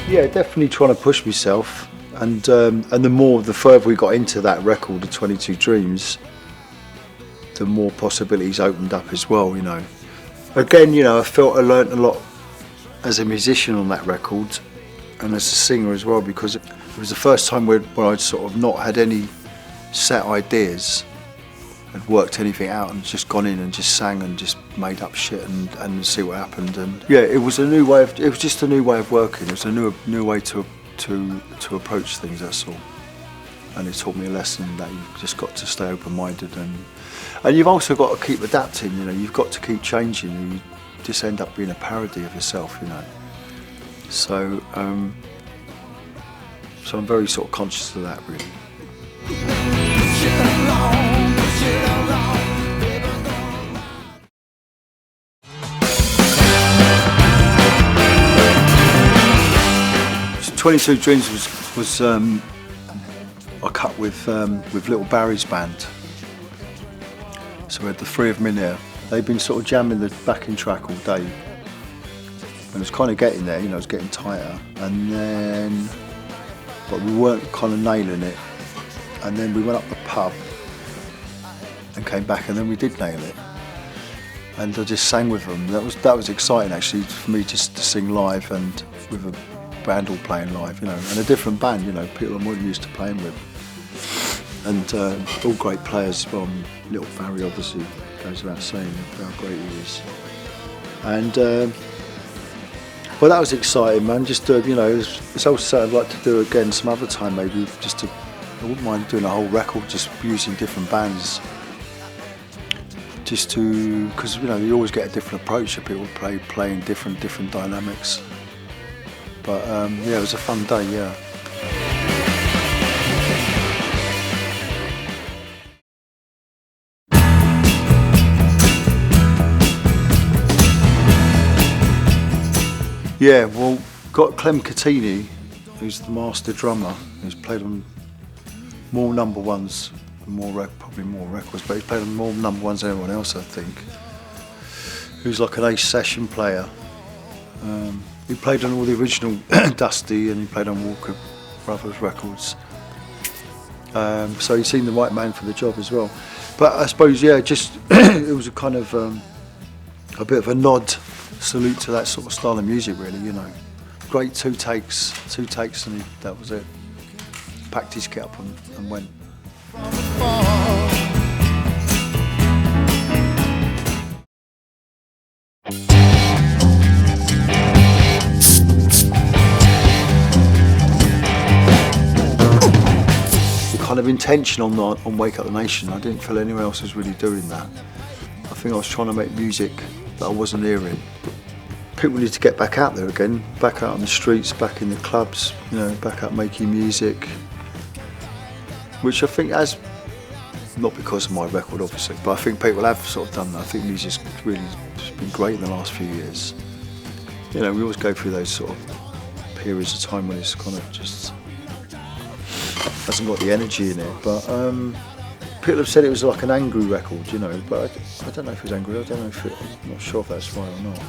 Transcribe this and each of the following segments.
Yeah, definitely trying to push myself, and the further we got into that record, the 22 Dreams, the more possibilities opened up as well. Again, I felt I learnt a lot as a musician on that record, and as a singer as well, because it was the first time where I'd sort of not had any set ideas, had worked anything out, and just gone in and just sang and just made up shit and see what happened. And yeah, it was just a new way of working. It was a new way to approach things. That's all. And it taught me a lesson that you've just got to stay open-minded, and you've also got to keep adapting. You've got to keep changing. You just end up being a parody of yourself. So I'm very sort of conscious of that, really. 22 Dreams was I cut with Little Barry's band. So we had the three of them in there. They'd been sort of jamming the backing track all day, and it was kind of getting there, it was getting tighter, but we weren't kind of nailing it. And then we went up the pub and came back, and then we did nail it. And I just sang with them. That was exciting, actually, for me just to sing live and with a band all playing live, and a different band, people I'm more used to playing with, and all great players. From Little Barry, obviously, goes without saying how great he is. And well, that was exciting, man. Just it's also something I'd like to do again some other time, maybe. I wouldn't mind doing a whole record just using different bands, just because you always get a different approach of people playing different dynamics. But yeah, it was a fun day, yeah. Yeah, well, got Clem Catini, who's the master drummer, who's played on more number ones, probably more records, but he's played on more number ones than anyone else, I think. Who's like an ace session player. He played on all the original Dusty, and he played on Walker Brothers records. So he seemed the right man for the job as well. But I suppose, yeah, just it was a kind of a bit of a nod, salute to that sort of style of music, really. Great two takes, and that was it. Packed his kit up and went. Kind of intention on Wake Up the Nation. I didn't feel anyone else was really doing that. I think I was trying to make music that I wasn't hearing. People need to get back out there again, back out on the streets, back in the clubs, back out making music, which I think has, not because of my record obviously, but I think people have sort of done that. I think music's really just been great in the last few years. We always go through those sort of periods of time when it's kind of just hasn't got the energy in it, but people have said it was like an angry record, but I don't know if it was angry. I'm not sure if that's right or not.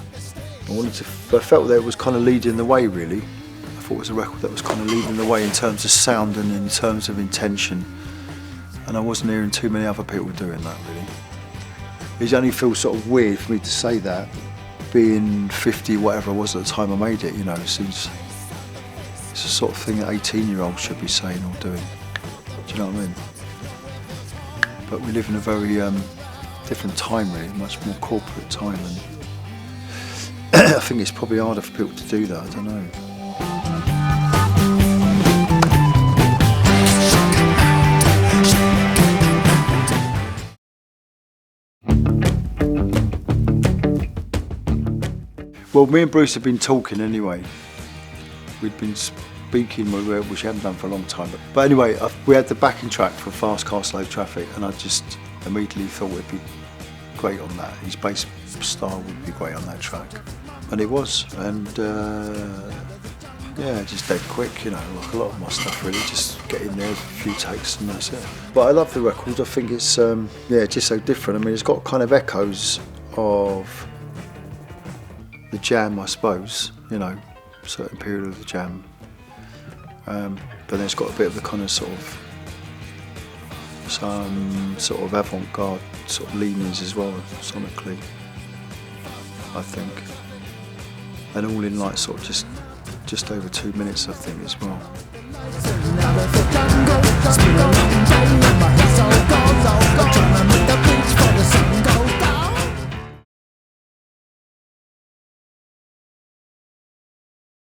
I felt that it was kind of leading the way, really. I thought it was a record that was kind of leading the way in terms of sound and in terms of intention, and I wasn't hearing too many other people doing that, really. It only feels sort of weird for me to say that, being 50, whatever I was at the time I made it, since it's the sort of thing that 18-year-olds should be saying or doing. Do you know what I mean? But we live in a very different time, really, much more corporate time, and I think it's probably harder for people to do that. I don't know. Well, me and Bruce have been talking anyway. We'd been speaking, which we hadn't done for a long time. But anyway, we had the backing track for Fast Car Slow Traffic, and I just immediately thought it'd be great on that. His bass style would be great on that track. And it was. And yeah, just dead quick, like a lot of my stuff really, just get in there, a few takes and that's it. But I love the record. I think it's just so different. I mean, it's got kind of echoes of the Jam, I suppose, certain period of the jam. But then it's got a bit of the kind of some sort of avant-garde sort of leanings as well, sonically, I think. And all in like sort of just over 2 minutes, I think, as well.